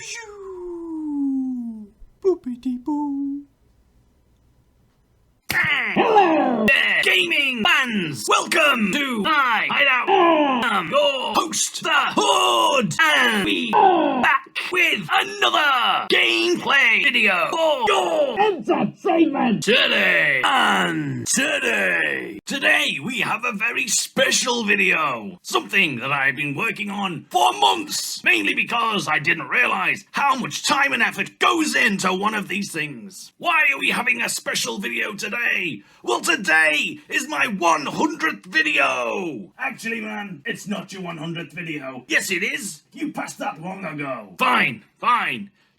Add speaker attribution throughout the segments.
Speaker 1: Pew! Boopity boo.
Speaker 2: Hello there, gaming fans! Welcome to my hideout. I'm your host, the Horde, and we are back with another gameplay video for your entertainment Today we have a very special video, something that I've been working on for months, mainly because I didn't realize how much time and effort goes into one of these things. Why are we having a special video today? Well, today is my 100th video! Actually, man, it's not your 100th video. Yes, it is. You passed that long ago. Fine.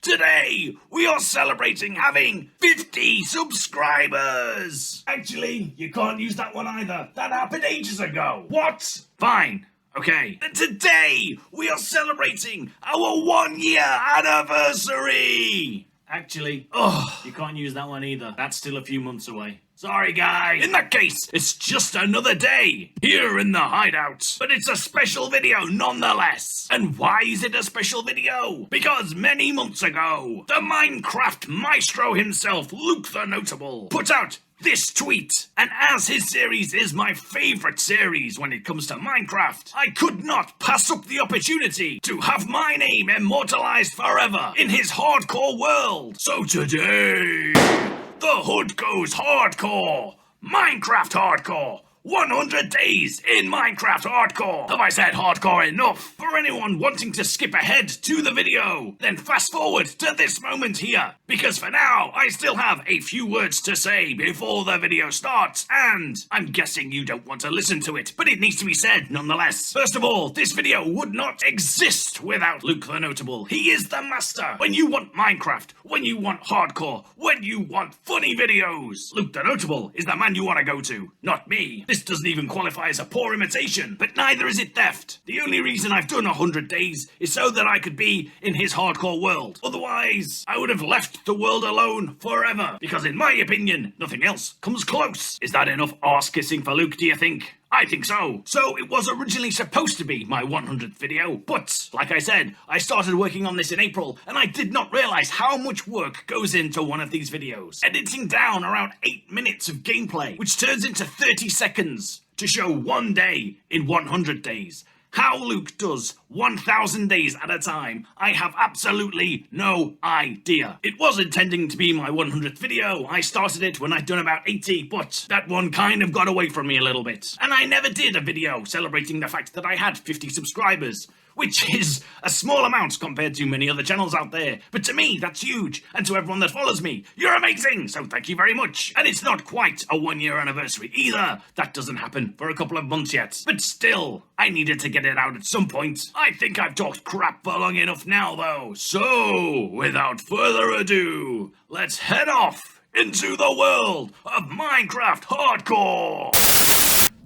Speaker 2: Today, we are celebrating having 50 subscribers! Actually, you can't use that one either. That happened ages ago. What? Fine. Okay. And today, we are celebrating our 1-year anniversary! Actually, you can't use that one either. That's still a few months away. Sorry, guys. In that case, it's just another day here in the hideout. But it's a special video nonetheless. And why is it a special video? Because many months ago, the Minecraft maestro himself, Luke TheNotable, put out this tweet. And as his series is my favorite series when it comes to Minecraft, I could not pass up the opportunity to have my name immortalized forever in his hardcore world. So today, the hood goes hardcore. Minecraft hardcore. 100 days in Minecraft hardcore. Have I said hardcore enough? For anyone wanting to skip ahead to the video, then fast forward to this moment here. Because for now, I still have a few words to say before the video starts, and I'm guessing you don't want to listen to it, but it needs to be said nonetheless. First of all, this video would not exist without Luke TheNotable. He is the master. When you want Minecraft, when you want hardcore, when you want funny videos, Luke TheNotable is the man you want to go to, not me. This doesn't even qualify as a poor imitation, but neither is it theft. The only reason I've done 100 days is so that I could be in his hardcore world. Otherwise, I would have left the world alone forever, because in my opinion, nothing else comes close. Is that enough arse kissing for Luke, do you think? I think so. So it was originally supposed to be my 100th video, but like I said, I started working on this in April, and I did not realize how much work goes into one of these videos. Editing down around 8 minutes of gameplay, which turns into 30 seconds to show 1 day in 100 days. How Luke does 1,000 days at a time, I have absolutely no idea. It was intending to be my 100th video. I started it when I'd done about 80, but that one kind of got away from me a little bit. And I never did a video celebrating the fact that I had 50 subscribers, which is a small amount compared to many other channels out there. But to me, that's huge. And to everyone that follows me, you're amazing, so thank you very much. And it's not quite a 1-year anniversary either. That doesn't happen for a couple of months yet. But still, I needed to get it out at some point. I think I've talked crap for long enough now, though. So, without further ado, let's head off into the world of Minecraft Hardcore.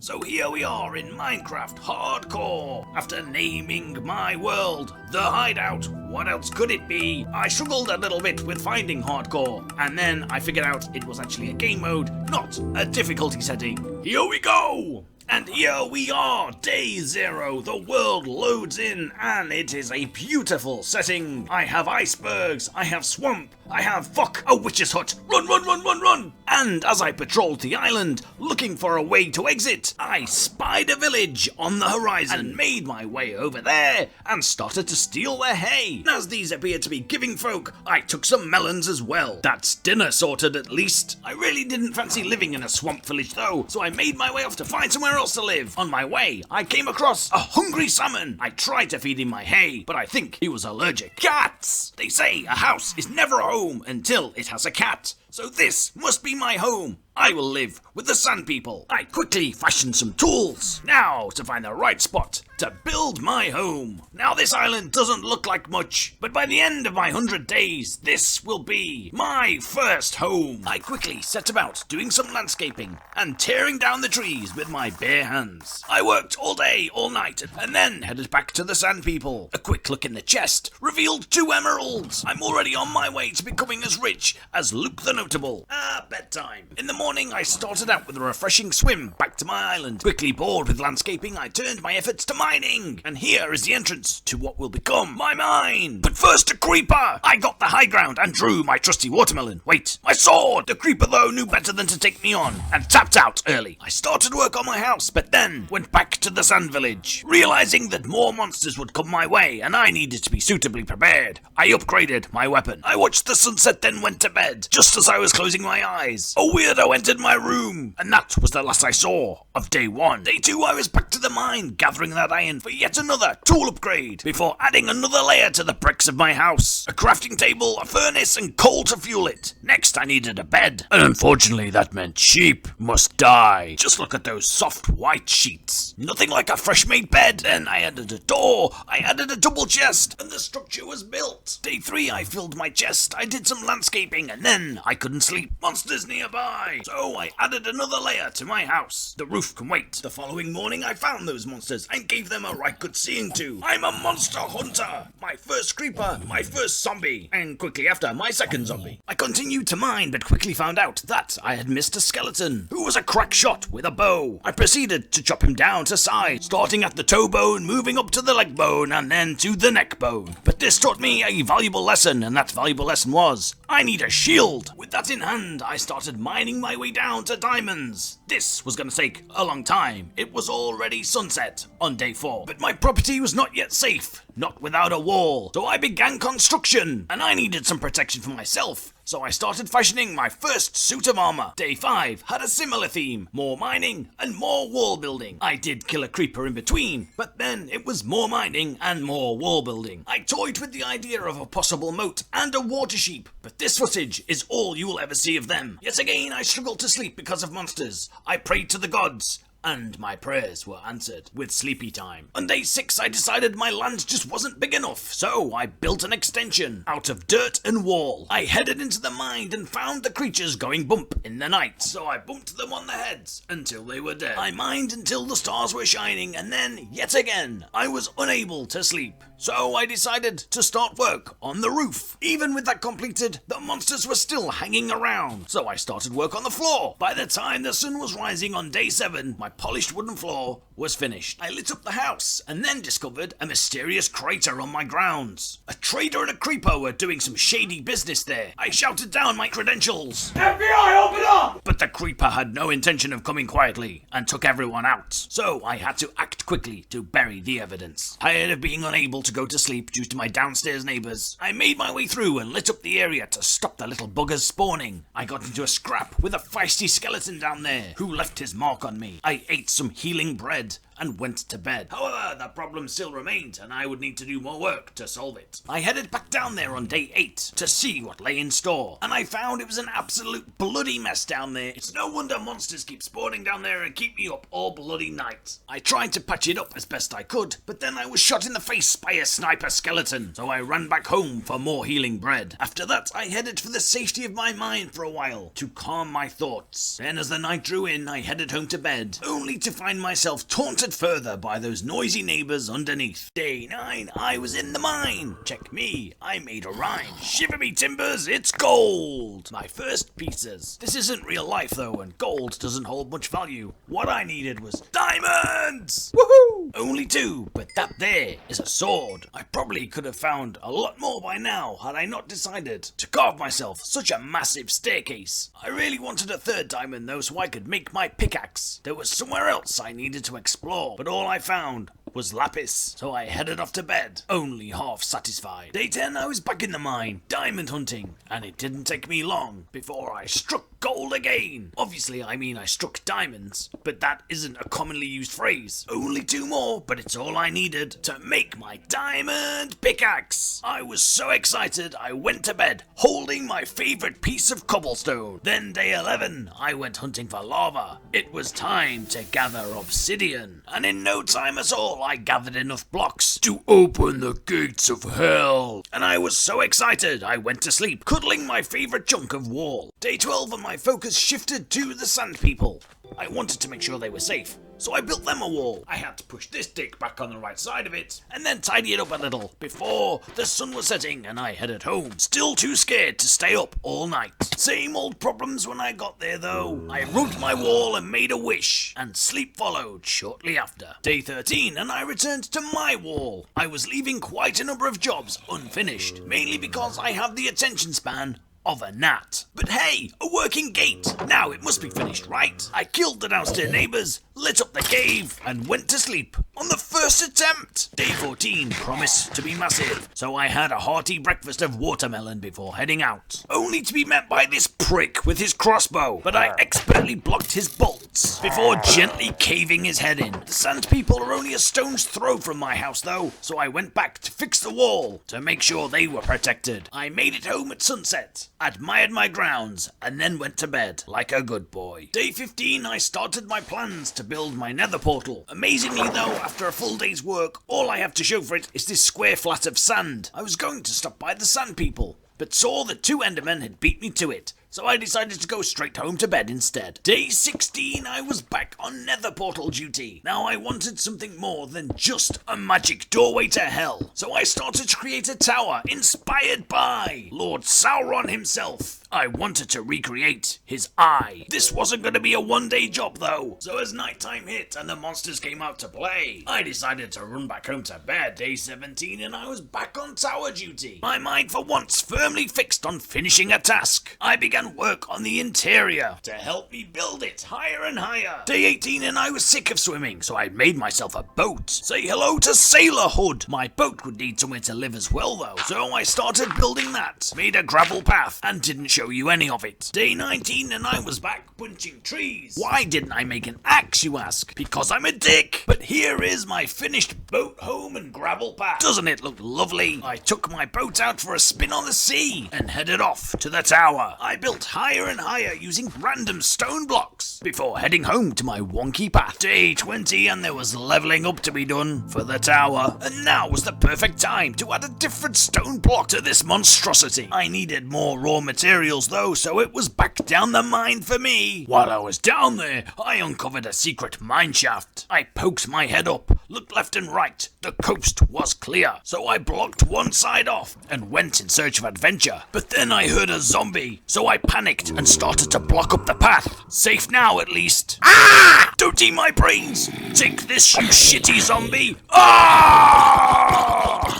Speaker 2: So here we are in Minecraft Hardcore. After naming my world The Hideout, what else could it be? I struggled a little bit with finding Hardcore, and then I figured out it was actually a game mode, not a difficulty setting. Here we go! And here we are, day 0. The world loads in, and it is a beautiful setting. I have icebergs, I have swamp, I have a witch's hut. Run! And as I patrolled the island, looking for a way to exit, I spied a village on the horizon and made my way over there and started to steal their hay. And as these appeared to be giving folk, I took some melons as well. That's dinner sorted at least. I really didn't fancy living in a swamp village though, so I made my way off to find somewhere else to live. On my way, I came across a hungry salmon. I tried to feed him my hay, but I think he was allergic. Cats! They say a house is never a home until it has a cat. So this must be my home. I will live with the Sand People. I quickly fashioned some tools. Now to find the right spot to build my home. Now this island doesn't look like much, but by the end of my 100 days, this will be my first home. I quickly set about doing some landscaping and tearing down the trees with my bare hands. I worked all day, all night, and then headed back to the Sand People. A quick look in the chest revealed 2 emeralds. I'm already on my way to becoming as rich as Luke the TheNotable. Bedtime. In the morning, I started out with a refreshing swim back to my island. Quickly bored with landscaping, I turned my efforts to mining. And here is the entrance to what will become my mine. But first, a creeper! I got the high ground and drew my trusty watermelon. Wait, my sword! The creeper, though, knew better than to take me on and tapped out early. I started work on my house, but then went back to the sand village, realizing that more monsters would come my way and I needed to be suitably prepared. I upgraded my weapon. I watched the sunset, then went to bed. Just as I was closing my eyes, a weirdo entered my room, and that was the last I saw of day 1. Day 2, I was back to the mine, gathering that iron for yet another tool upgrade, before adding another layer to the bricks of my house. A crafting table, a furnace, and coal to fuel it. Next, I needed a bed, and unfortunately that meant sheep must die. Just look at those soft white sheets. Nothing like a fresh-made bed. Then I added a door, I added a double chest, and the structure was built. Day 3, I filled my chest, I did some landscaping, and then I couldn't sleep. Monsters nearby. So I added another layer to my house. The roof can wait. The following morning, I found those monsters and gave them a right good seeing to. I'm a monster hunter. My first creeper, my first zombie, and quickly after, my second zombie. I continued to mine, but quickly found out that I had missed a skeleton, who was a crack shot with a bow. I proceeded to chop him down to size, starting at the toe bone, moving up to the leg bone, and then to the neck bone. But this taught me a valuable lesson, and that valuable lesson was, I need a shield. With that in hand, I started mining my way down to diamonds. This was going to take a long time. It was already sunset on day 4, but my property was not yet safe, not without a wall. So I began construction, and I needed some protection for myself. So I started fashioning my first suit of armor. Day 5 had a similar theme, more mining and more wall building. I did kill a creeper in between, but then it was more mining and more wall building. I toyed with the idea of a possible moat and a water sheep, but this footage is all you will ever see of them. Yet again, I struggled to sleep because of monsters. I prayed to the gods, and my prayers were answered with sleepy time. On day 6, I decided my land just wasn't big enough, so I built an extension out of dirt and wall. I headed into the mine and found the creatures going bump in the night, so I bumped them on the heads until they were dead. I mined until the stars were shining, and then, yet again, I was unable to sleep. So I decided to start work on the roof. Even with that completed, the monsters were still hanging around, so I started work on the floor. By the time the sun was rising on day 7, my polished wooden floor was finished. I lit up the house and then discovered a mysterious crater on my grounds. A trader and a creeper were doing some shady business there. I shouted down my credentials. FBI, open up! But the creeper had no intention of coming quietly and took everyone out. So I had to act quickly to bury the evidence. Tired of being unable to go to sleep due to my downstairs neighbors, I made my way through and lit up the area to stop the little buggers spawning. I got into a scrap with a feisty skeleton down there who left his mark on me. I ate some healing bread and went to bed. However, the problem still remained and I would need to do more work to solve it. I headed back down there on day 8 to see what lay in store, and I found it was an absolute bloody mess down there. It's no wonder monsters keep spawning down there and keep me up all bloody night. I tried to patch it up as best I could, but then I was shot in the face by a sniper skeleton, so I ran back home for more healing bread. After that, I headed for the safety of my mine for a while to calm my thoughts. Then as the night drew in, I headed home to bed, only to find myself taunted further by those noisy neighbors underneath. Day 9, I was in the mine. Check me, I made a rhyme. Shiver me timbers, it's gold. My first pieces. This isn't real life though, and gold doesn't hold much value. What I needed was diamonds! Woohoo! Only 2, but that there is a sword. I probably could have found a lot more by now had I not decided to carve myself such a massive staircase. I really wanted a 3rd diamond though, so I could make my pickaxe. There was somewhere else I needed to explore, but all I found was lapis, so I headed off to bed, only half satisfied. Day 10, I was back in the mine, diamond hunting, and it didn't take me long before I struck gold again. Obviously, I mean I struck diamonds, but that isn't a commonly used phrase. Only 2 more, but it's all I needed to make my diamond pickaxe. I was so excited, I went to bed, holding my favorite piece of cobblestone. Then day 11, I went hunting for lava. It was time to gather obsidian, and in no time at all, I gathered enough blocks to open the gates of hell. And I was so excited, I went to sleep, cuddling my favorite chunk of wall. Day 12 on my my focus shifted to the sand people. I wanted to make sure they were safe, so I built them a wall. I had to push this dick back on the right side of it, and then tidy it up a little before the sun was setting and I headed home. Still too scared to stay up all night. Same old problems when I got there though. I wrote my wall and made a wish, and sleep followed shortly after. Day 13 and I returned to my wall. I was leaving quite a number of jobs unfinished, mainly because I have the attention span of a gnat. But hey, a working gate. Now it must be finished, right? I killed the downstairs neighbors, lit up the cave, and went to sleep on the first attempt. Day 14 promised to be massive, so I had a hearty breakfast of watermelon before heading out, only to be met by this prick with his crossbow, but I expertly blocked his bolts before gently caving his head in. The sand people are only a stone's throw from my house though, so I went back to fix the wall to make sure they were protected. I made it home at sunset, admired my grounds, and then went to bed like a good boy. Day 15 I started my plans to build my nether portal. Amazingly though, after a full day's work, all I have to show for it is this square flat of sand. I was going to stop by the sand people, but saw that 2 endermen had beat me to it, so I decided to go straight home to bed instead. Day 16 I was back on nether portal duty. Now I wanted something more than just a magic doorway to hell, so I started to create a tower inspired by Lord Sauron himself. I wanted to recreate his eye. This wasn't going to be a one-day job though, so as nighttime hit and the monsters came out to play, I decided to run back home to bed. Day 17 and I was back on tower duty. My mind for once firmly fixed on finishing a task. I began work on the interior to help me build it higher and higher. Day 18 and I was sick of swimming, so I made myself a boat. Say hello to sailorhood. My boat would need somewhere to live as well though, so I started building that. Made a gravel path and didn't show you any of it. Day 19 and I was back punching trees. Why didn't I make an axe, you ask? Because I'm a dick. But here is my finished boat, home and gravel path. Doesn't it look lovely? I took my boat out for a spin on the sea and headed off to the tower. I built higher and higher using random stone blocks before heading home to my wonky path. Day 20 and there was leveling up to be done for the tower, and now was the perfect time to add a different stone block to this monstrosity. I needed more raw materials though, so it was back down the mine for me. While I was down there, I uncovered a secret mine shaft. I poked my head up, looked left and right. The coast was clear, so I blocked one side off and went in search of adventure. But then I heard a zombie, so I panicked and started to block up the path. Safe now at least. Ah! Don't eat my brains! Take this, you shitty zombie! Ah!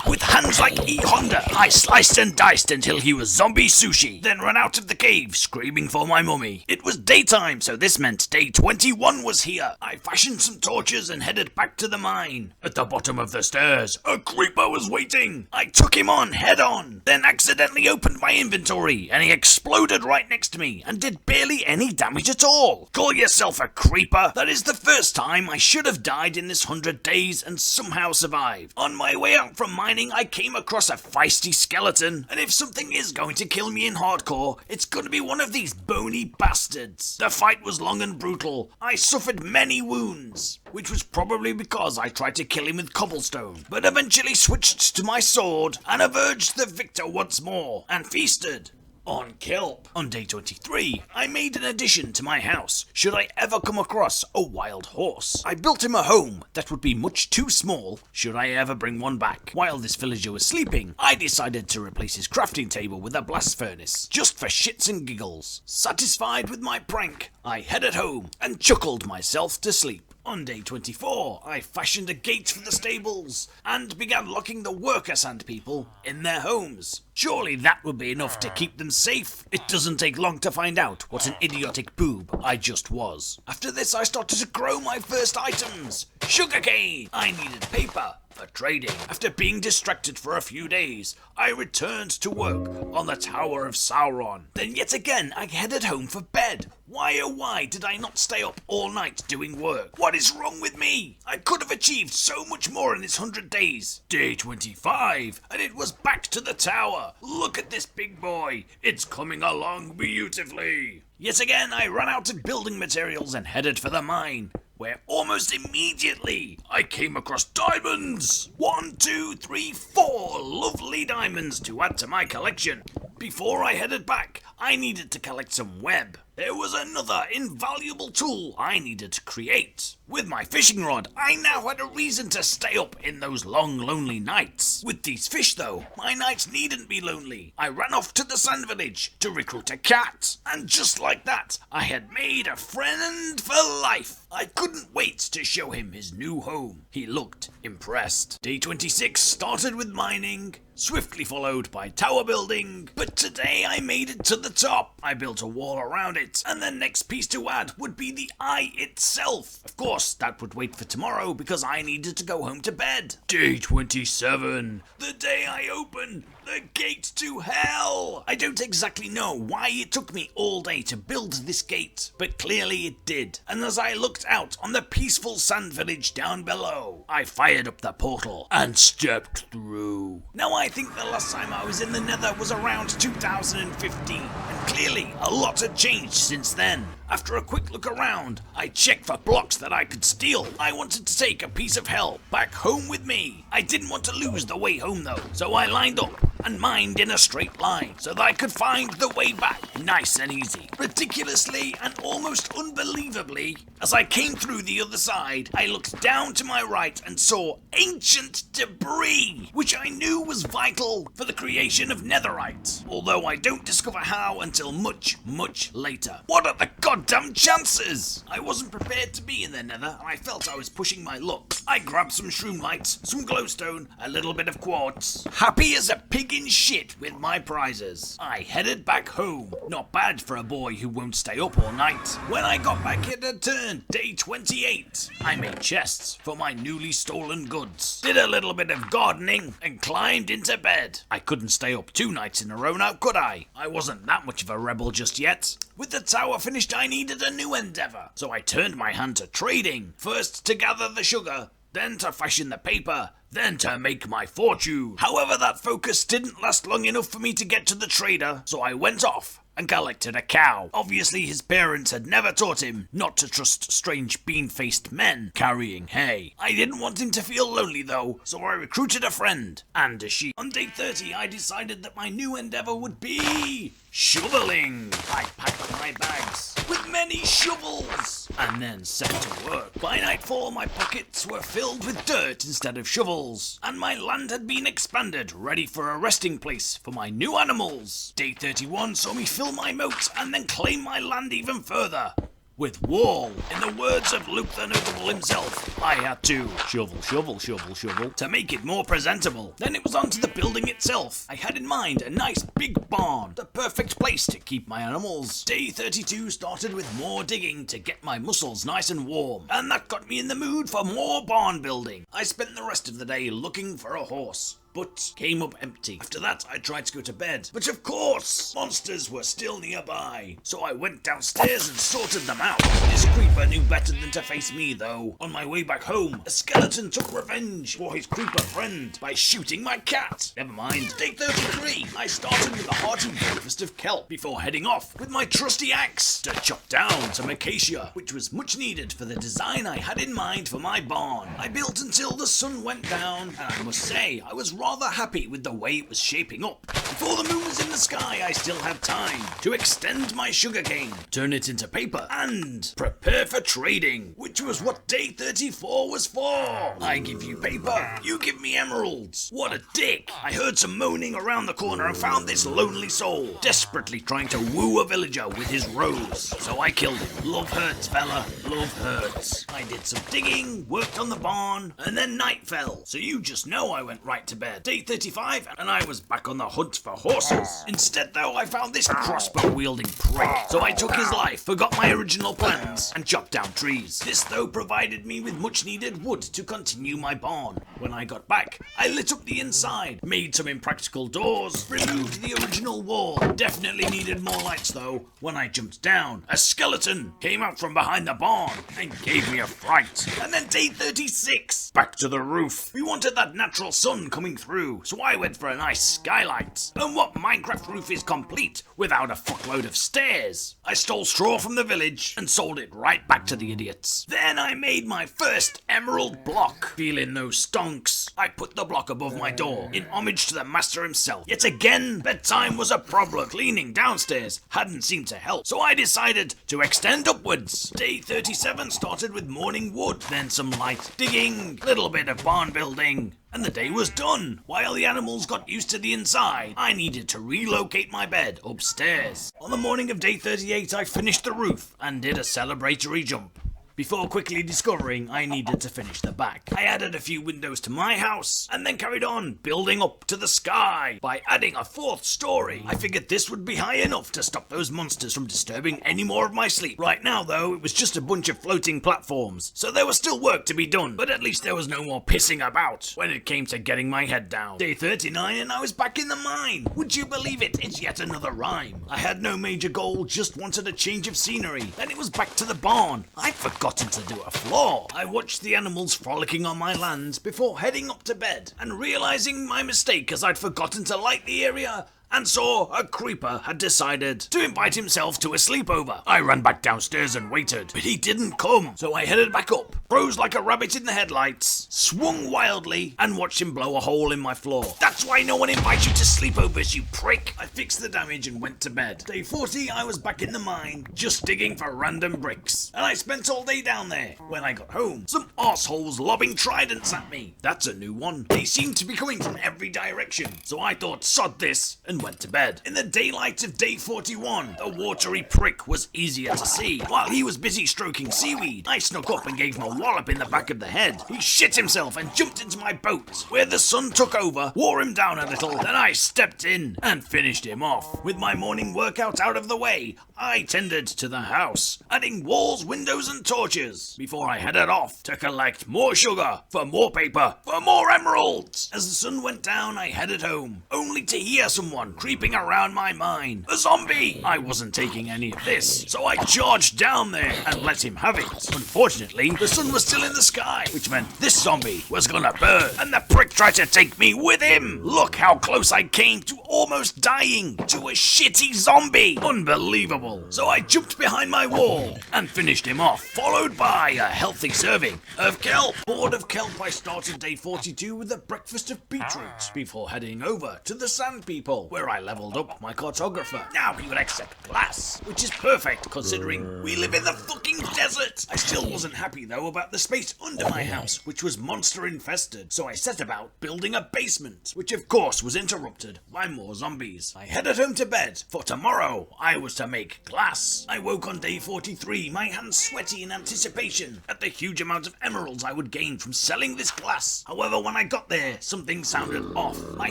Speaker 2: With hands like E-Honda, I sliced and diced until he was zombie sushi, then ran out of the cave screaming for my mummy. It was daytime, so this meant day 21 was here. I fashioned some torches and headed back to the mine. At the bottom of the stairs, a creeper was waiting. I took him on head on, then accidentally opened my inventory and he exploded right next to me and did barely any damage at all. Call yourself a creeper? That is the first time I should have died in this 100 days and somehow survived. On my way out from mining, I came across a feisty skeleton, and if something is going to kill me in hardcore, it's gonna be one of these bony bastards. The fight was long and brutal. I suffered many wounds, which was probably because I tried to kill him with cobblestone, but eventually switched to my sword and avenged the victor once more, and feasted on kelp. On day 23, I made an addition to my house should I ever come across a wild horse. I built him a home that would be much too small should I ever bring one back. While this villager was sleeping, I decided to replace his crafting table with a blast furnace, just for shits and giggles. Satisfied with my prank, I headed home and chuckled myself to sleep. On day 24, I fashioned a gate for the stables and began locking the worker sand people in their homes. Surely that would be enough to keep them safe. It doesn't take long to find out what an idiotic boob I just was. After this, I started to grow my first items. Sugarcane! I needed paper for trading. After being distracted for a few days, I returned to work on the Tower of Sauron. Then yet again, I headed home for bed. Why oh why did I not stay up all night doing work? What is wrong with me? I could have achieved so much more in this 100 days. Day 25, and it was back to the tower. Look at this big boy. It's coming along beautifully. Yet again, I ran out of building materials and headed for the mine, where almost immediately I came across diamonds. 1, 2, 3, 4 lovely diamonds to add to my collection. Before I headed back, I needed to collect some web. there was another invaluable tool I needed to create. With my fishing rod, I now had a reason to stay up in those long, lonely nights. With these fish, though, my nights needn't be lonely. I ran off to the sand village to recruit a cat. And just like that, I had made a friend for life. I couldn't wait to show him his new home. He looked impressed. Day 26 started with mining, swiftly followed by tower building, but today I made it to the top. I built a wall around it, and the next piece to add would be the eye itself. Of course, that would wait for tomorrow because I needed to go home to bed. Day 27, the day I open the gate to hell. I don't exactly know why it took me all day to build this gate, but clearly it did. And as I looked out on the peaceful sand village down below, I fired up the portal and stepped through. Now I think the last time I was in the Nether was around 2015, and clearly a lot had changed since then. After a quick look around, I checked for blocks that I could steal. I wanted to take a piece of hell back home with me. I didn't want to lose the way home though, so I lined up and mined in a straight line so that I could find the way back nice and easy. Ridiculously and almost unbelievably, as I came through the other side, I looked down to my right and saw ancient debris, which I knew was vital for the creation of netherite, although I don't discover how until much, much later. What are the goddamn chances? I wasn't prepared to be in the Nether, and I felt I was pushing my luck. I grabbed some shroom lights, some glowstone, a little bit of quartz. Happy as a pig in shit with my prizes, I headed back home. Not bad for a boy who won't stay up all night. When I got back, it had turned day 28. I made chests for my newly stolen goods, did a little bit of gardening, and climbed into bed. I couldn't stay up 2 nights in a row now, could I? I wasn't that much of a rebel just yet. With the tower finished, I needed a new endeavor, so I turned my hand to trading. First to gather the sugar, then to fashion the paper, then to make my fortune. However, that focus didn't last long enough for me to get to the trader, so I went off and collected a cow. Obviously, his parents had never taught him not to trust strange bean-faced men carrying hay. I didn't want him to feel lonely though, so I recruited a friend and a sheep. On day 30, I decided that my new endeavor would be shoveling. I packed my bags with many shovels and then set to work. By nightfall, my pockets were filled with dirt instead of shovels, and my land had been expanded, ready for a resting place for my new animals. Day 31 saw me fill my moat and then claim my land even further with wall. In the words of Luke TheNotable himself, I had to shovel, shovel, shovel, shovel to make it more presentable. Then it was on to the building itself. I had in mind a nice big barn, the perfect place to keep my animals. Day 32 started with more digging to get my muscles nice and warm, and that got me in the mood for more barn building. I spent the rest of the day looking for a horse, but came up empty. After that, I tried to go to bed, but of course, monsters were still nearby, so I went downstairs and sorted them out. This creeper knew better than to face me, though. On my way back home, a skeleton took revenge for his creeper friend by shooting my cat. Never mind. Day 33, I started with a hearty breakfast of kelp before heading off with my trusty axe to chop down some acacia, which was much needed for the design I had in mind for my barn. I built until the sun went down, and I must say, I was rather happy with the way it was shaping up. Before the moon was in the sky, I still had time to extend my sugarcane, turn it into paper, and prepare for trading, which was what day 34 was for. I give you paper, you give me emeralds. What a dick. I heard some moaning around the corner and found this lonely soul, desperately trying to woo a villager with his rose. So I killed him. Love hurts, fella. Love hurts. I did some digging, worked on the barn, and then night fell. So you just know I went right to bed. Day 35, and I was back on the hunt for horses. Instead, though, I found this crossbow-wielding prick. So I took his life, forgot my original plans, and chopped down trees. This, though, provided me with much-needed wood to continue my barn. When I got back, I lit up the inside, made some impractical doors, removed the original wall. Definitely needed more lights, though. When I jumped down, a skeleton came out from behind the barn and gave me a fright. And then day 36, back to the roof. We wanted that natural sun coming through, so I went for a nice skylight. this? And what Minecraft roof is complete without a fuckload of stairs? I stole straw from the village and sold it right back to the idiots. Then I made my first emerald block. Feeling those stonks, I put the block above my door in homage to the master himself. Yet again, bedtime was a problem. Cleaning downstairs hadn't seemed to help, so I decided to extend upwards. Day 37 started with morning wood, then some light digging, little bit of barn building, and the day was done. While the animals got used to the inside, I needed to relocate my bed upstairs. On the morning of day 38, I finished the roof and did a celebratory jump, before quickly discovering I needed to finish the back. I added a few windows to my house, and then carried on building up to the sky by adding a 4th story. I figured this would be high enough to stop those monsters from disturbing any more of my sleep. Right now though, it was just a bunch of floating platforms, so there was still work to be done, but at least there was no more pissing about when it came to getting my head down. Day 39 and I was back in the mine. Would you believe it? It's yet another rhyme. I had no major goal, just wanted a change of scenery. Then it was back to the barn. I'd forgotten to do a floor. I watched the animals frolicking on my land before heading up to bed and realizing my mistake as I'd forgotten to light the area and saw a creeper had decided to invite himself to a sleepover. I ran back downstairs and waited, but he didn't come, so I headed back up, froze like a rabbit in the headlights, swung wildly, and watched him blow a hole in my floor. That's why no one invites you to sleepovers, you prick! I fixed the damage and went to bed. Day 40, I was back in the mine, just digging for random bricks, and I spent all day down there. When I got home, some arseholes lobbing tridents at me. That's a new one. They seemed to be coming from every direction, so I thought, sod this, and went to bed. In the daylight of day 41, the watery prick was easier to see. While he was busy stroking seaweed, I snuck up and gave him a wallop in the back of the head. He shit himself and jumped into my boat, where the sun took over, wore him down a little, then I stepped in and finished him off. With my morning workout out of the way, I tended to the house, adding walls, windows and torches, before I headed off to collect more sugar, for more paper, for more emeralds. As the sun went down, I headed home, only to hear someone creeping around my mine. A zombie! I wasn't taking any of this, so I charged down there and let him have it. Unfortunately, the sun was still in the sky, which meant this zombie was gonna burn, and the prick tried to take me with him. Look how close I came to almost dying to a shitty zombie. Unbelievable. So I jumped behind my wall and finished him off, followed by a healthy serving of kelp. Bored of kelp, I started day 42 with a breakfast of beetroot before heading over to the sand people, where I leveled up my cartographer. Now he would accept glass, which is perfect considering we live in the fucking desert. I still wasn't happy though about the space under my house, which was monster infested, so I set about building a basement, which of course was interrupted by more zombies. I headed home to bed, for tomorrow I was to make glass. I woke on day 43, my hands sweaty in anticipation at the huge amount of emeralds I would gain from selling this glass. However, when I got there, something sounded off. My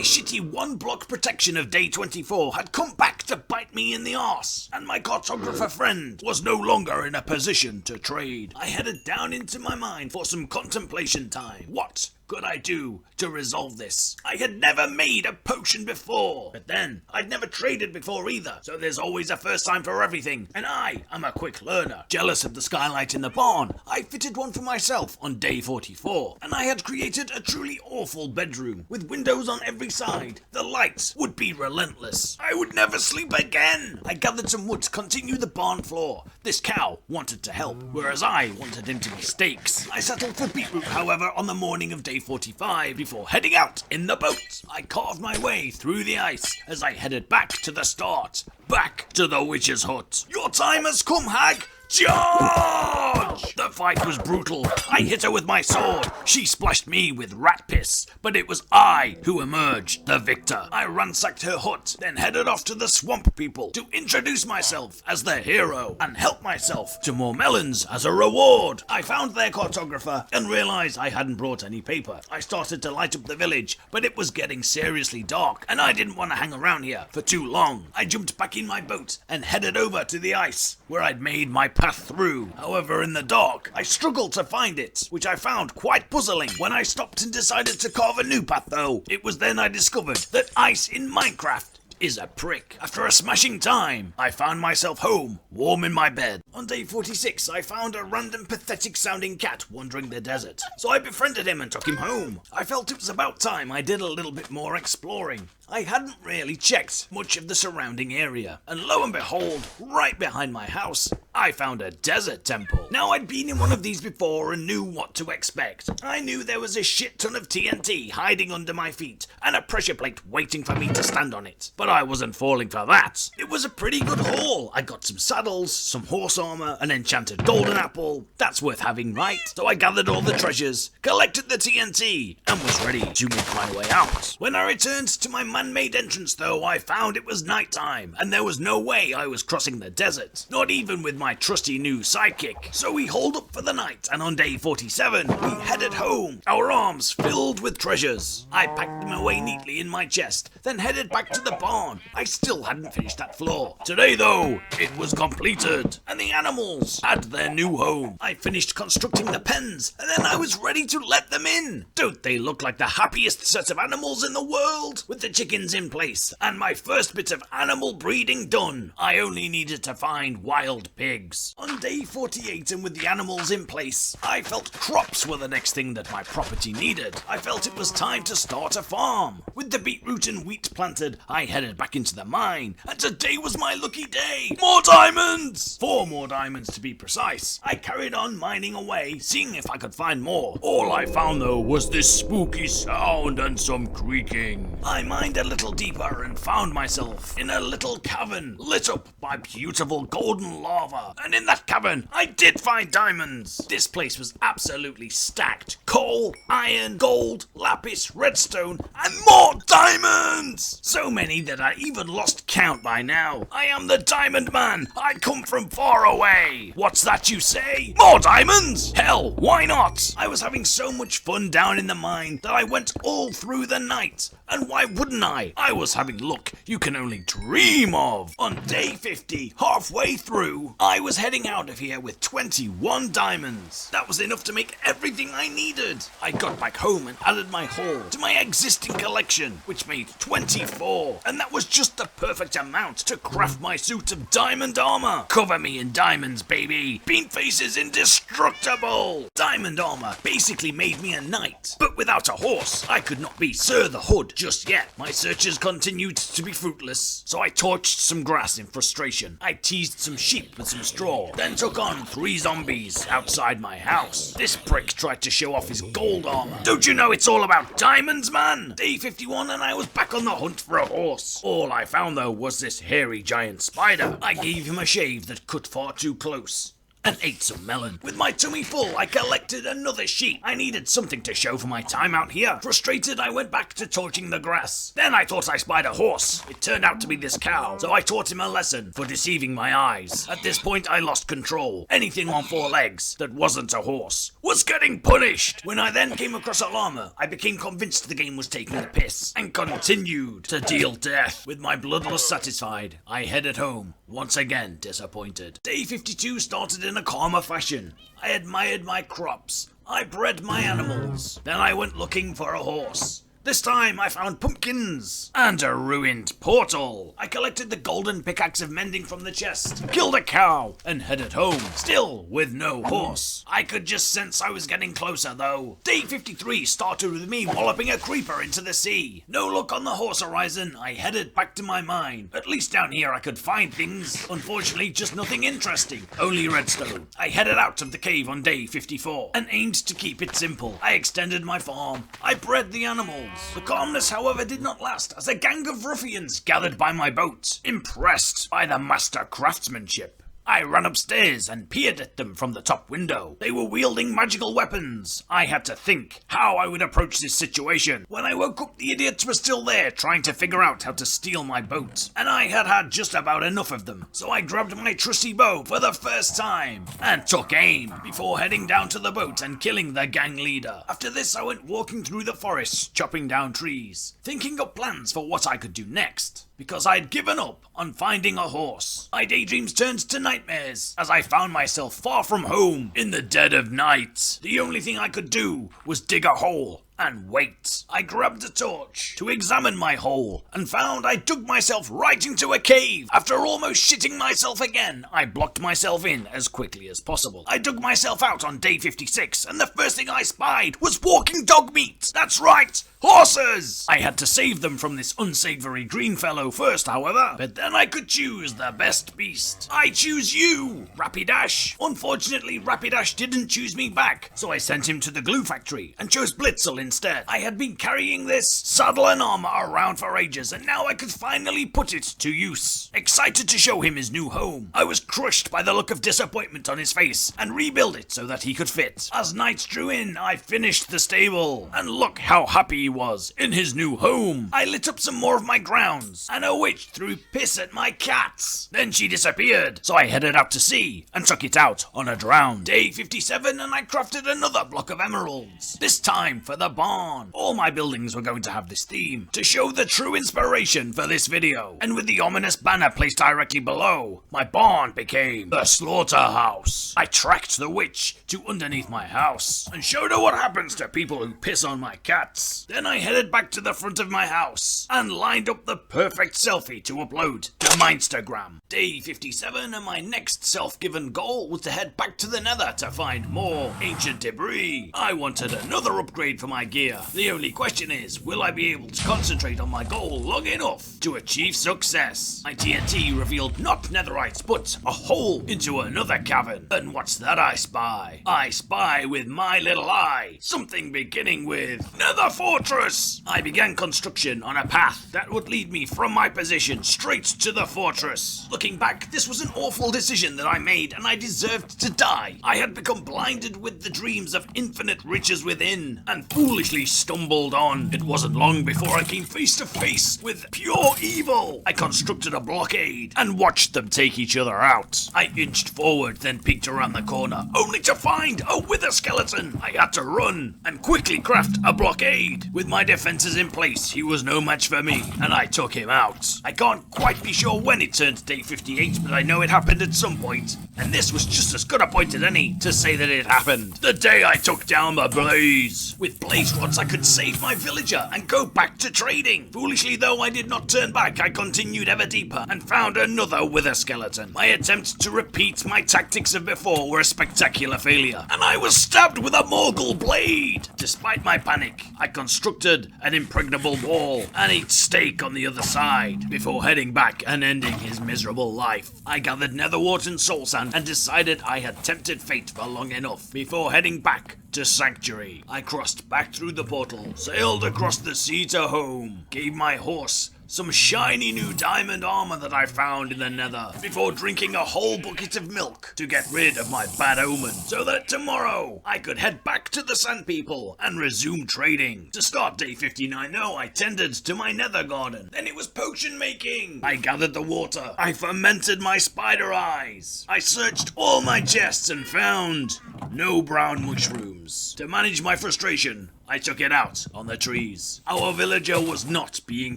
Speaker 2: shitty 1-block protection of day 24 had come back to bite me in the arse, and my cartographer friend was no longer in a position to trade. I headed down into my mine for some contemplation time. What could I do to resolve this? I had never made a potion before, but then I'd never traded before either, so there's always a first time for everything, and I am a quick learner. Jealous of the skylight in the barn, I fitted one for myself on day 44, and I had created a truly awful bedroom with windows on every side. The lights would be relentless. I would never sleep again. I gathered some wood to continue the barn floor. This cow wanted to help, whereas I wanted him to be steaks. I settled for beetroot, however, on the morning of day 45 before heading out in the boat. I carved my way through the ice as I headed back to the start, back to the witch's hut. Your time has come, hag! Charge! The fight was brutal. I hit her with my sword. She splashed me with rat piss, but it was I who emerged the victor. I ransacked her hut, then headed off to the swamp people to introduce myself as their hero and help myself to more melons as a reward. I found their cartographer and realized I hadn't brought any paper. I started to light up the village, but it was getting seriously dark and I didn't want to hang around here for too long. I jumped back in my boat and headed over to the ice where I'd made my path through. However, in the dark, I struggled to find it, which I found quite puzzling. When I stopped and decided to carve a new path though, it was then I discovered that ice in Minecraft is a prick. After a smashing time, I found myself home, warm in my bed. On day 46, I found a random pathetic sounding cat wandering the desert, so I befriended him and took him home. I felt it was about time I did a little bit more exploring. I hadn't really checked much of the surrounding area, and lo and behold, right behind my house, I found a desert temple. Now, I'd been in one of these before and knew what to expect. I knew there was a shit ton of TNT hiding under my feet and a pressure plate waiting for me to stand on it. But I wasn't falling for that. It was a pretty good haul. I got some saddles, some horse armor, an enchanted golden apple. That's worth having, right? So I gathered all the treasures, collected the TNT, and was ready to make my way out. When I returned to my man-made entrance though, I found it was nighttime, and there was no way I was crossing the desert. Not even with my trusty new sidekick. So we holed up for the night, and on day 47, we headed home, our arms filled with treasures. I packed them away neatly in my chest, then headed back to the barn. I still hadn't finished that floor. Today though, it was completed, and the animals had their new home. I finished constructing the pens, and then I was ready to let them in. Don't they look like the happiest set of animals in the world? With the chickens in place, and my first bit of animal breeding done. I only needed to find wild pigs. On day 48, and with the animals in place, I felt crops were the next thing that my property needed. I felt it was time to start a farm. With the beetroot and wheat planted, I headed back into the mine, and today was my lucky day. More diamonds! 4 more diamonds to be precise. I carried on mining away, seeing if I could find more. All I found though was this spooky sound and some creaking. I mined a little deeper and found myself in a little cavern lit up by beautiful golden lava. And in that cavern, I did find diamonds. This place was absolutely stacked. Coal, iron, gold, lapis, redstone, and more diamonds! So many that I even lost count by now. I am the Diamond Man. I come from far away. What's that you say? More diamonds? Hell, why not? I was having so much fun down in the mine that I went all through the night. And why wouldn't I? I was having luck you can only dream of. On day 50, halfway through, I was heading out of here with 21 diamonds. That was enough to make everything I needed. I got back home and added my haul to my existing collection, which made 24. And that was just the perfect amount to craft my suit of diamond armor. Cover me in diamonds, baby. Beanface is indestructible. Diamond armor basically made me a knight. But without a horse, I could not be Sir the Hood just yet. My searches continued to be fruitless, so I torched some grass in frustration. I teased some sheep with some straw, then took on 3 zombies outside my house. This prick tried to show off his gold armor. Don't you know it's all about diamonds, man? Day 51 and I was back on the hunt for a horse. All I found though was this hairy giant spider. I gave him a shave that cut far too close and ate some melon. With my tummy full, I collected another sheep. I needed something to show for my time out here. Frustrated, I went back to torching the grass. Then I thought I spied a horse. It turned out to be this cow, so I taught him a lesson for deceiving my eyes. At this point, I lost control. Anything on 4 legs that wasn't a horse was getting punished. When I then came across a llama, I became convinced the game was taking the piss and continued to deal death. With my bloodlust satisfied, I headed home, once again disappointed. Day 52 started in a calmer fashion. I admired my crops. I bred my animals. Then I went looking for a horse. This time I found pumpkins and a ruined portal. I collected the golden pickaxe of mending from the chest, killed a cow, and headed home, still with no horse. I could just sense I was getting closer though. Day 53 started with me walloping a creeper into the sea. No luck on the horse horizon, I headed back to my mine. At least down here I could find things. Unfortunately, just nothing interesting, only redstone. I headed out of the cave on day 54 and aimed to keep it simple. I extended my farm. I bred the animals. The calmness, however, did not last, as a gang of ruffians gathered by my boat, impressed by the master craftsmanship. I ran upstairs and peered at them from the top window. They were wielding magical weapons. I had to think how I would approach this situation. When I woke up, the idiots were still there, trying to figure out how to steal my boat. And I had had just about enough of them. So I grabbed my trusty bow for the first time and took aim before heading down to the boat and killing the gang leader. After this, I went walking through the forest, chopping down trees, thinking up plans for what I could do next, because I'd given up on finding a horse. My daydreams turned to nightmares as I found myself far from home in the dead of night. The only thing I could do was dig a hole And wait, I grabbed a torch to examine my hole and found I dug myself right into a cave. After almost shitting myself again, I blocked myself in as quickly as possible. I dug myself out on day 56 and the first thing I spied was walking dog meat. That's right, horses! I had to save them from this unsavory green fellow first, however, but then I could choose the best beast. I choose you, Rapidash. Unfortunately, Rapidash didn't choose me back, so I sent him to the glue factory and chose Blitzel instead. I had been carrying this saddle and armor around for ages, and now I could finally put it to use. Excited to show him his new home, I was crushed by the look of disappointment on his face and rebuilt it so that he could fit. As nights drew in, I finished the stable, and look how happy he was in his new home. I lit up some more of my grounds, and a witch threw piss at my cats. Then she disappeared, so I headed out to sea and took it out on a drown. Day 57 and I crafted another block of emeralds, this time for the barn. All my buildings were going to have this theme to show the true inspiration for this video, and with the ominous banner placed directly below, my barn became the slaughterhouse. I tracked the witch to underneath my house and showed her what happens to people who piss on my cats. Then I headed back to the front of my house and lined up the perfect selfie to upload to my Instagram. Day 57 and my next self-given goal was to head back to the Nether to find more ancient debris. I wanted another upgrade for my gear. The only question is, will I be able to concentrate on my goal long enough to achieve success? My TNT revealed not netherites, but a hole into another cavern. And what's that I spy? I spy with my little eye something beginning with Nether Fortress. I began construction on a path that would lead me from my position straight to the fortress. Looking back, this was an awful decision that I made, and I deserved to die. I had become blinded with the dreams of infinite riches within, and foolishly stumbled on. It wasn't long before I came face to face with pure evil. I constructed a blockade and watched them take each other out. I inched forward, then peeked around the corner, only to find a wither skeleton. I had to run and quickly craft a blockade. With my defenses in place, he was no match for me, and I took him out. I can't quite be sure when it turned to day 58, but I know it happened at some point, and this was just as good a point as any to say that it happened. The day I took down the blaze. With blaze rods I could save my villager and go back to trading. Foolishly though, I did not turn back. I continued ever deeper and found another wither skeleton. My attempt to repeat my tactics of before were a spectacular failure, and I was stabbed with a Morgul blade. Despite my panic, I constructed an impregnable wall and ate steak on the other side before heading back and ending his miserable life. I gathered netherwort and soul sand and decided I had tempted fate for long enough before heading back to Sanctuary. I crossed back through the portal, sailed across the sea to home, gave my horse some shiny new diamond armor that I found in the Nether before drinking a whole bucket of milk to get rid of my bad omen, so that tomorrow I could head back to the Sand People and resume trading. To start day 59 though, I tended to my Nether garden. Then it was potion making. I gathered the water. I fermented my spider eyes. I searched all my chests and found no brown mushrooms. To manage my frustration, I took it out on the trees. Our villager was not being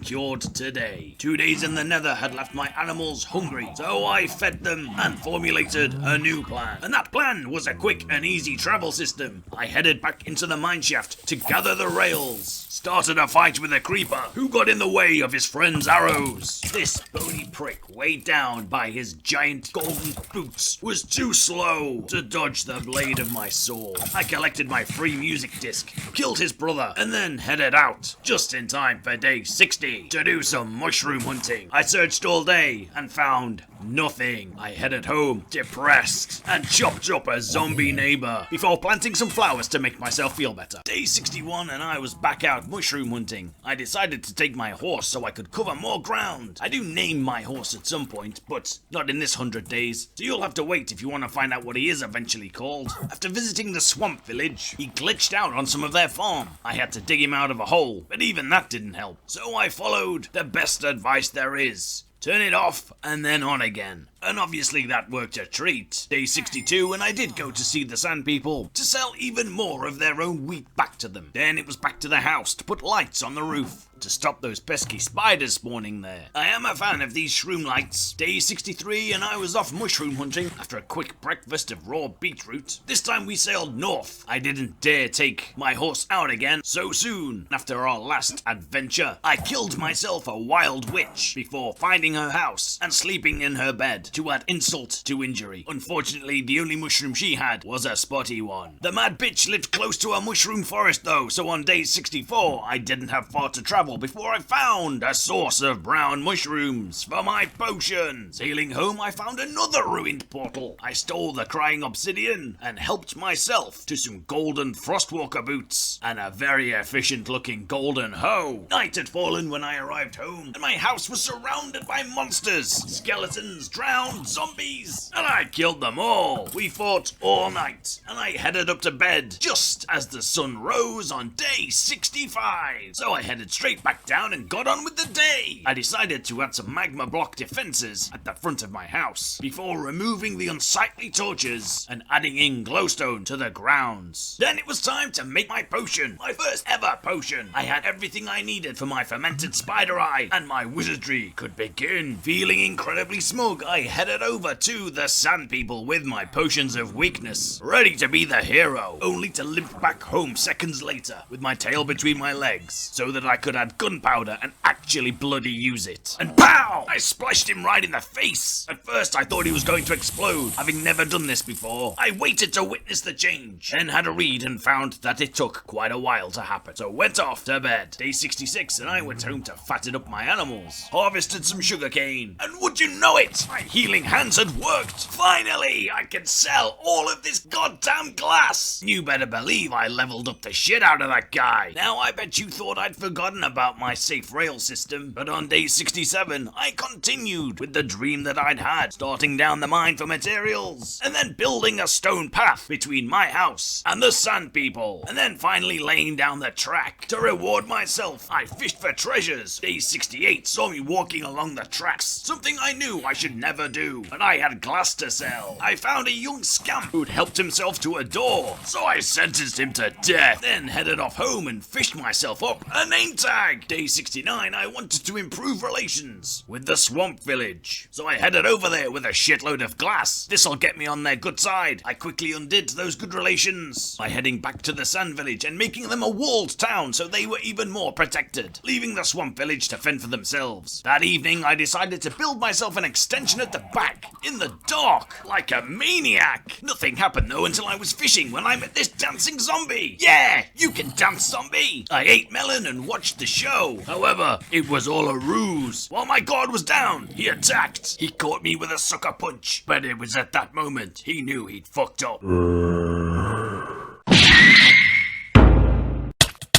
Speaker 2: cured today. 2 days in the Nether had left my animals hungry, so I fed them and formulated a new plan. And that plan was a quick and easy travel system. I headed back into the mineshaft to gather the rails. Started a fight with a creeper who got in the way of his friend's arrows. This bony prick, weighed down by his giant golden boots, was too slow to dodge the blade of my sword. I collected my free music disc, killed his brother, and then headed out just in time for day 60 to do some mushroom hunting. I searched all day and found nothing. I headed home depressed and chopped up a zombie neighbor before planting some flowers to make myself feel better. Day 61 and I was back out mushroom hunting. I decided to take my horse so I could cover more ground. I do name my horse at some point, but not in this 100 days, so you'll have to wait if you want to find out what he is eventually called. After visiting the swamp village, he glitched out on some of their farm. I had to dig him out of a hole, but even that didn't help. So I followed the best advice there is. Turn it off and then on again. And obviously that worked a treat. Day 62 and I did go to see the Sand People to sell even more of their own wheat back to them. Then it was back to the house to put lights on the roof. to stop those pesky spiders spawning there. I am a fan of these shroom lights. Day 63 and I was off mushroom hunting after a quick breakfast of raw beetroot. This time we sailed north. I didn't dare take my horse out again so soon. After our last adventure, I killed myself a wild witch before finding her house and sleeping in her bed to add insult to injury. Unfortunately, the only mushroom she had was a spotty one. The mad bitch lived close to a mushroom forest though, so on day 64 I didn't have far to travel before I found a source of brown mushrooms for my potion. Sailing home, I found another ruined portal. I stole the crying obsidian and helped myself to some golden frostwalker boots and a very efficient looking golden hoe. Night had fallen when I arrived home and my house was surrounded by monsters, skeletons, drowned zombies, and I killed them all. We fought all night and I headed up to bed just as the sun rose on day 65. So I headed straight back down and got on with the day. I decided to add some magma block defenses at the front of my house before removing the unsightly torches and adding in glowstone to the grounds. Then it was time to make my potion, my first ever potion. I had everything I needed for my fermented spider eye and my wizardry could begin. Feeling incredibly smug, I headed over to the sand people with my potions of weakness, ready to be the hero, only to limp back home seconds later with my tail between my legs so that I could add gunpowder and actually bloody use it. And pow! I splashed him right in the face. At first I thought he was going to explode, having never done this before. I waited to witness the change, then had a read and found that it took quite a while to happen. So went off to bed. Day 66 and I went home to fatten up my animals, harvested some sugarcane, and would you know it, my healing hands had worked. Finally, I could sell all of this goddamn glass. You better believe I leveled up the shit out of that guy. Now I bet you thought I'd forgotten about my safe rail system, but on day 67 I continued with the dream that I'd had, starting down the mine for materials, and then building a stone path between my house and the sand people, and then finally laying down the track. To reward myself, I fished for treasures. Day 68 saw me walking along the tracks, something I knew I should never do, but I had glass to sell. I found a young scamp who'd helped himself to a door, so I sentenced him to death, then headed off home and fished myself up a name tag. Day 69 I wanted to improve relations with the swamp village, so I headed over there with a shitload of glass. This'll get me on their good side. I quickly undid those good relations by heading back to the sand village and making them a walled town so they were even more protected, leaving the swamp village to fend for themselves. That evening I decided to build myself an extension at the back, in the dark, like a maniac. Nothing happened though until I was fishing when I met this dancing zombie. Yeah, you can dance, zombie. I ate melon and watched the show. However, it was all a ruse. While my guard was down, he attacked. He caught me with a sucker punch, but it was at that moment he knew he'd fucked up.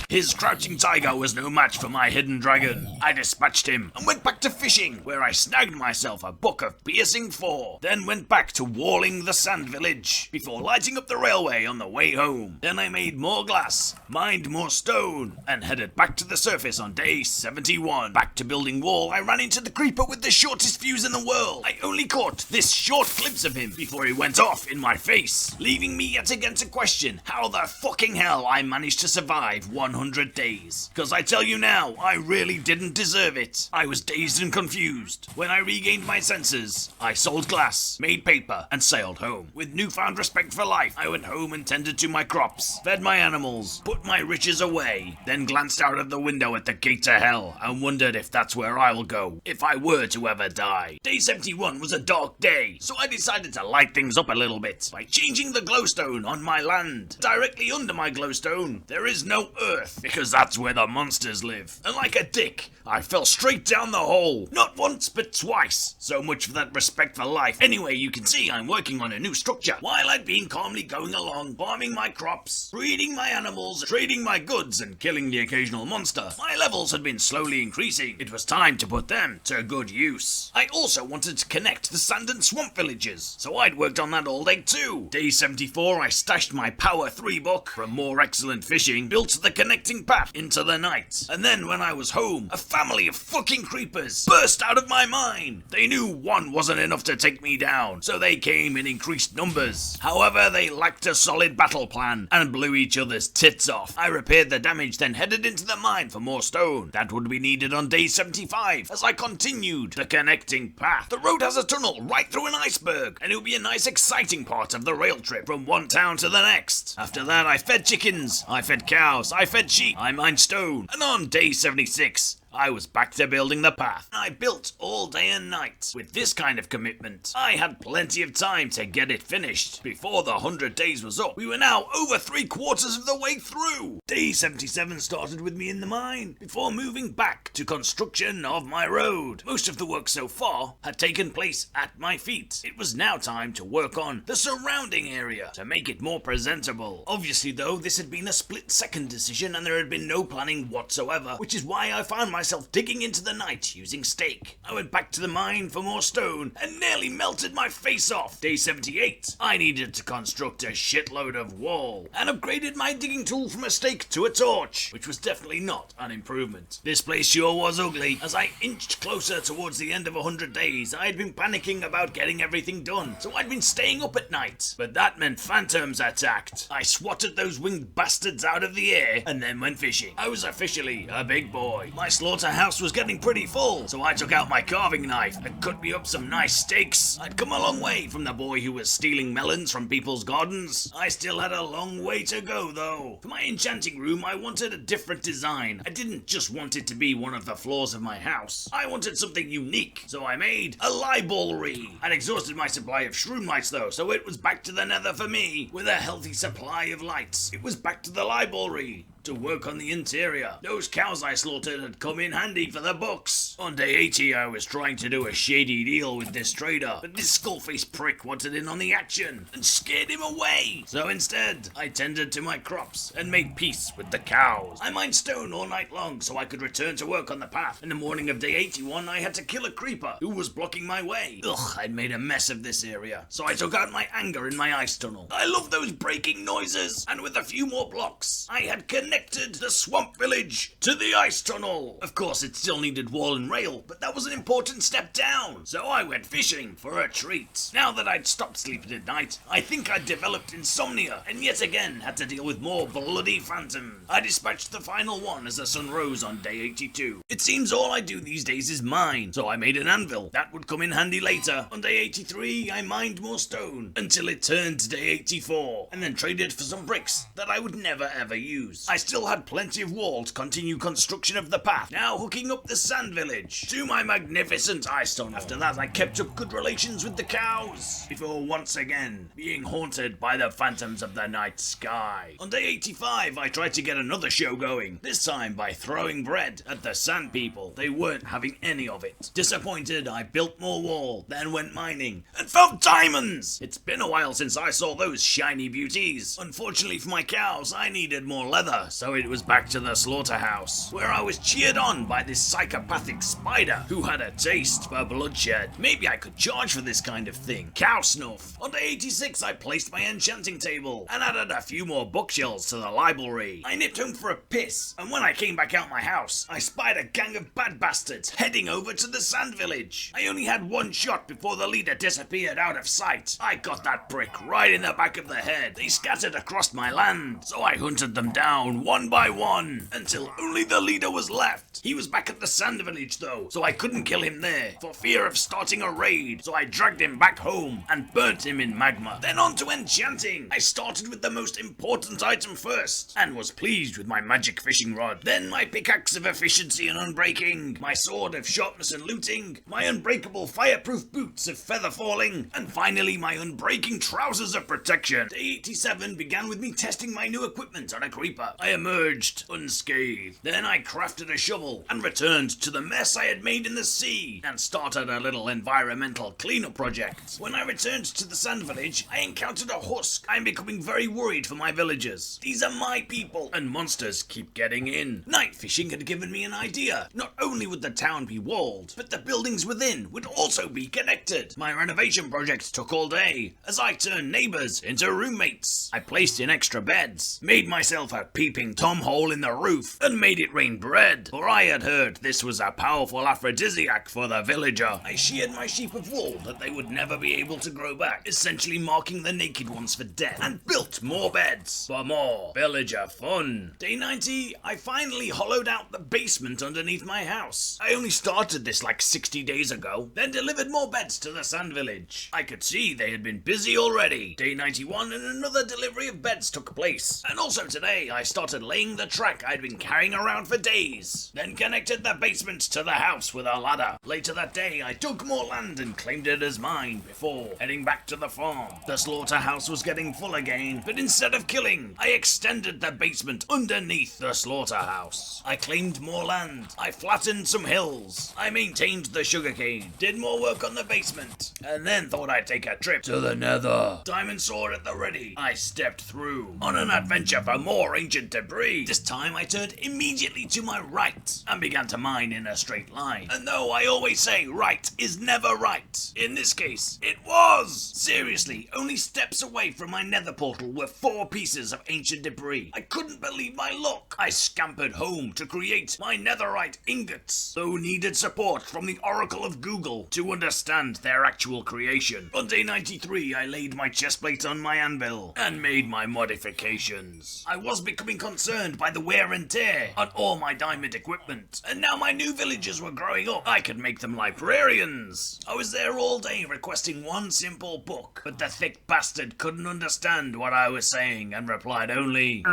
Speaker 2: His crouching tiger was no match for my hidden dragon. I dispatched him and went back to fishing, where I snagged myself a book of piercing 4. Then went back to walling the sand village before lighting up the railway on the way home. Then I made more glass, mined more stone, and headed back to the surface on day 71. Back to building wall, I ran into the creeper with the shortest fuse in the world. I only caught this short glimpse of him before he went off in my face, leaving me yet again to question how the fucking hell I managed to survive 100 days. Cause I tell you now, I really didn't deserve it. I was dazed and confused. When I regained my senses, I sold glass, made paper, and sailed home. With newfound respect for life, I went home and tended to my crops, fed my animals, put my riches away, then glanced out of the window at the gate to hell and wondered if that's where I will go, if I were to ever die. Day 71 was a dark day, so I decided to light things up a little bit by changing the glowstone on my land. Directly under my glowstone, there is no earth, because that's where the monsters live. And like a dick, I fell straight down the hole. Not once, but twice. So much for that respect for life. Anyway, you can see I'm working on a new structure. While I'd been calmly going along, farming my crops, breeding my animals, trading my goods, and killing the occasional monster, my levels had been slowly increasing. It was time to put them to good use. I also wanted to connect the sand and swamp villages, so I'd worked on that all day too. Day 74, I stashed my Power 3 book from more excellent fishing, built the connecting connecting path into the night. And then when I was home, a family of fucking creepers burst out of my mine. They knew one wasn't enough to take me down, so they came in increased numbers. However, they lacked a solid battle plan and blew each other's tits off. I repaired the damage, then headed into the mine for more stone. That would be needed on day 75 as I continued the connecting path. The road has a tunnel right through an iceberg, and it will be a nice exciting part of the rail trip from one town to the next. After that, I fed chickens, I fed cows, I fed sheep, I mined stone, and on day 76, I was back to building the path. I built all day and night. With this kind of commitment, I had plenty of time to get it finished. Before the 100 days was up, we were now over 3/4 of the way through. Day 77 started with me in the mine, before moving back to construction of my road. Most of the work so far had taken place at my feet. It was now time to work on the surrounding area to make it more presentable. Obviously though, this had been a split-second decision and there had been no planning whatsoever, which is why I found myself digging into the night using stake. I went back to the mine for more stone and nearly melted my face off. Day 78, I needed to construct a shitload of wall and upgraded my digging tool from a stake to a torch, which was definitely not an improvement. This place sure was ugly. As I inched closer towards the end of 100 days, I had been panicking about getting everything done, so I'd been staying up at night. But that meant phantoms attacked. I swatted those winged bastards out of the air and then went fishing. I was officially a big boy. My slaughterhouse was getting pretty full, so I took out my carving knife and cut me up some nice steaks. I'd come a long way from the boy who was stealing melons from people's gardens. I still had a long way to go though. For my enchanting room, I wanted a different design. I didn't just want it to be one of the floors of my house. I wanted something unique, so I made a library. I'd exhausted my supply of shroom lights though, so it was back to the nether for me with a healthy supply of lights. It was back to the library to work on the interior. Those cows I slaughtered had come in handy for the books. On day 80, I was trying to do a shady deal with this trader, but this skull-faced prick wanted in on the action and scared him away. So instead, I tended to my crops and made peace with the cows. I mined stone all night long so I could return to work on the path. In the morning of day 81, I had to kill a creeper who was blocking my way. Ugh, I'd made a mess of this area, so I took out my anger in my ice tunnel. I love those breaking noises, and with a few more blocks, I had connected the swamp village to the ice tunnel. Of course, it still needed wall and rail, but that was an important step down, so I went fishing for a treat. Now that I'd stopped sleeping at night, I think I'd developed insomnia, and yet again had to deal with more bloody phantoms. I dispatched the final one as the sun rose on day 82. It seems all I do these days is mine, so I made an anvil. That would come in handy later. On day 83, I mined more stone, until it turned to day 84, and then traded for some bricks that I would never ever use. I still had plenty of wall to continue construction of the path, now hooking up the sand village to my magnificent ice tunnel. After that, I kept up good relations with the cows, before once again being haunted by the phantoms of the night sky. On day 85, I tried to get another show going, this time by throwing bread at the sand people. They weren't having any of it. Disappointed, I built more wall, then went mining, and found diamonds! It's been a while since I saw those shiny beauties. Unfortunately for my cows, I needed more leather, so it was back to the slaughterhouse, where I was cheered on by this psychopathic spider who had a taste for bloodshed. Maybe I could charge for this kind of thing. Cow snuff. On day 86, I placed my enchanting table and added a few more bookshelves to the library. I nipped home for a piss, and when I came back out my house, I spied a gang of bad bastards heading over to the sand village. I only had one shot before the leader disappeared out of sight. I got that prick right in the back of the head. They scattered across my land, so I hunted them down one by one, until only the leader was left. He was back at the sand village though, so I couldn't kill him there, for fear of starting a raid, so I dragged him back home and burnt him in magma. Then on to enchanting. I started with the most important item first, and was pleased with my magic fishing rod. Then my pickaxe of efficiency and unbreaking, my sword of sharpness and looting, my unbreakable fireproof boots of feather falling, and finally my unbreaking trousers of protection. Day 87 began with me testing my new equipment on a creeper. I emerged unscathed. Then I crafted a shovel and returned to the mess I had made in the sea and started a little environmental cleanup project. When I returned to the sand village, I encountered a husk. I'm becoming very worried for my villagers. These are my people, and monsters keep getting in. Night fishing had given me an idea. Not only would the town be walled, but the buildings within would also be connected. My renovation project took all day, as I turned neighbors into roommates. I placed in extra beds, made myself a peep gaping tom hole in the roof and made it rain bread, for I had heard this was a powerful aphrodisiac for the villager. I sheared my sheep of wool that they would never be able to grow back, essentially marking the naked ones for death, and built more beds for more villager fun. Day 90, I finally hollowed out the basement underneath my house. I only started this like 60 days ago, then delivered more beds to the sand village. I could see they had been busy already. Day 91 and another delivery of beds took place. And also today I started laying the track I'd been carrying around for days, then connected the basement to the house with a ladder. Later that day I dug more land and claimed it as mine before heading back to the farm. The slaughterhouse was getting full again, but instead of killing, I extended the basement underneath the slaughterhouse. I claimed more land, I flattened some hills, I maintained the sugarcane, did more work on the basement, and then thought I'd take a trip to the nether. Diamond sword at the ready, I stepped through on an adventure for more ancient debris. This time I turned immediately to my right and began to mine in a straight line. And though I always say right is never right, in this case it was. Seriously, only steps away from my nether portal were 4 pieces of ancient debris. I couldn't believe my luck. I scampered home to create my netherite ingots, though needed support from the Oracle of Google to understand their actual creation. On day 93 I laid my chestplate on my anvil and made my modifications. I was becoming concerned by the wear and tear on all my diamond equipment, and now my new villagers were growing up. I could make them librarians. I was there all day requesting one simple book, but the thick bastard couldn't understand what I was saying and replied only,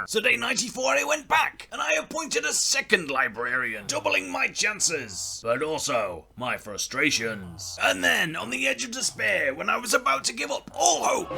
Speaker 2: So day 94 I went back and I appointed a second librarian, doubling my chances, but also my frustrations. And then, on the edge of despair, when I was about to give up all hope,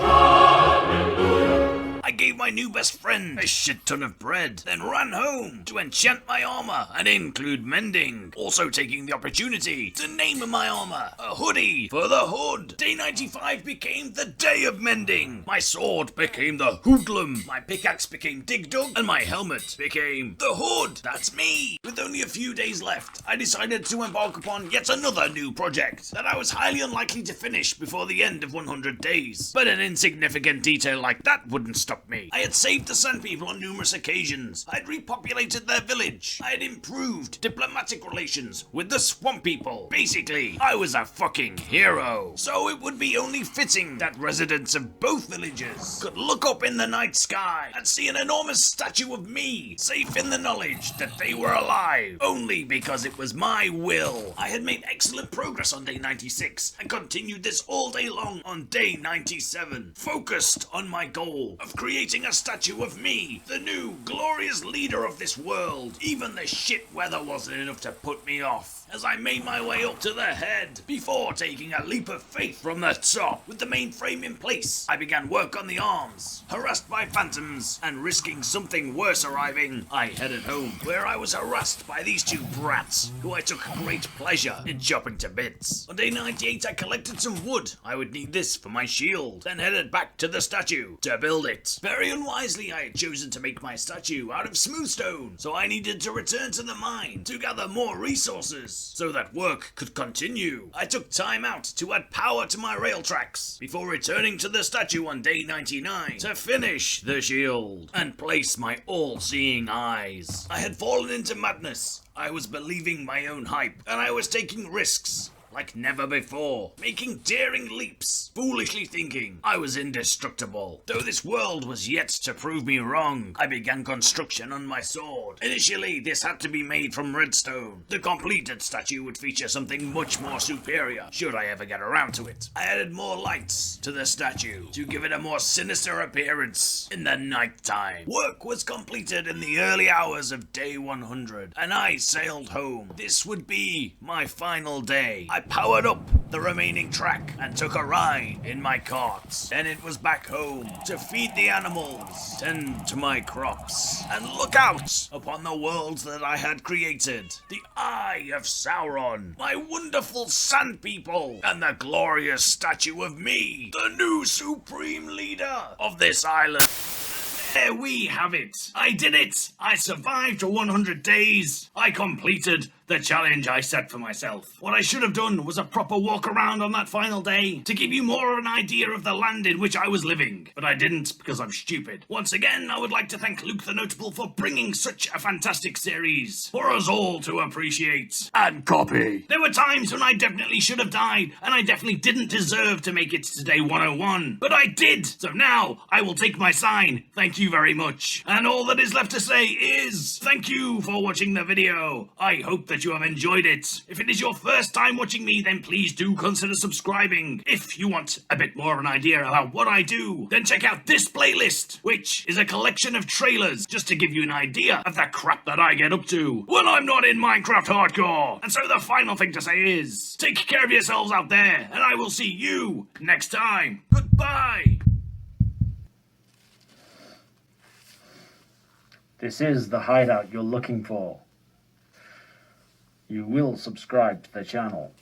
Speaker 2: I gave my new best friend a shit ton of bread, then ran home to enchant my armor and include mending, also taking the opportunity to name my armor a hoodie for the hood. Day 95 became the day of mending. My sword became the hoodlum, my pickaxe became dig dug, and my helmet became the hood. That's me. With only a few days left, I decided to embark upon yet another new project that I was highly unlikely to finish before the end of 100 days. But an insignificant detail like that wouldn't stop me. I had saved the Sand People on numerous occasions. I had repopulated their village. I had improved diplomatic relations with the Swamp People. Basically, I was a fucking hero. So it would be only fitting that residents of both villages could look up in the night sky and see an enormous statue of me, safe in the knowledge that they were alive, only because it was my will. I had made excellent progress on day 96 and continued this all day long on day 97, focused on my goal of creating a statue of me, the new glorious leader of this world. Even the shit weather wasn't enough to put me off as I made my way up to the head before taking a leap of faith from the top. With the mainframe in place, I began work on the arms. Harassed by phantoms and risking something worse arriving, I headed home, where I was harassed by these 2 brats, who I took great pleasure in chopping to bits. On day 98 I collected some wood. I would need this for my shield, then headed back to the statue to build it. Very unwisely I had chosen to make my statue out of smooth stone, so I needed to return to the mine to gather more resources so that work could continue. I took time out to add power to my rail tracks before returning to the statue on day 99 to finish the shield and place my all-seeing eyes. I had fallen into madness. I was believing my own hype, and I was taking risks like never before, making daring leaps, foolishly thinking I was indestructible. Though this world was yet to prove me wrong, I began construction on my sword. Initially, this had to be made from redstone. The completed statue would feature something much more superior, should I ever get around to it. I added more lights to the statue to give it a more sinister appearance in the night time. Work was completed in the early hours of day 100, and I sailed home. This would be my final day. I powered up the remaining track and took a ride in my cart. Then it was back home to feed the animals, tend to my crops, and look out upon the world that I had created. The Eye of Sauron, my wonderful Sand People, and the glorious statue of me, the new supreme leader of this island. There we have it. I did it. I survived for 100 days. I completed the challenge I set for myself. What I should have done was a proper walk around on that final day to give you more of an idea of the land in which I was living, but I didn't because I'm stupid. Once again, I would like to thank Luke TheNotable for bringing such a fantastic series for us all to appreciate and copy. There were times when I definitely should have died, and I definitely didn't deserve to make it to day 101, but I did, so now I will take my sign. Thank you very much. And all that is left to say is thank you for watching the video. I hope that you have enjoyed it. If it is your first time watching me, then please do consider subscribing. If you want a bit more of an idea about what I do, then check out this playlist, which is a collection of trailers just to give you an idea of the crap that I get up to when I'm not in Minecraft Hardcore. And so the final thing to say is take care of yourselves out there, and I will see you next time. Goodbye.
Speaker 3: This is the hideout you're looking for. You will subscribe to the channel.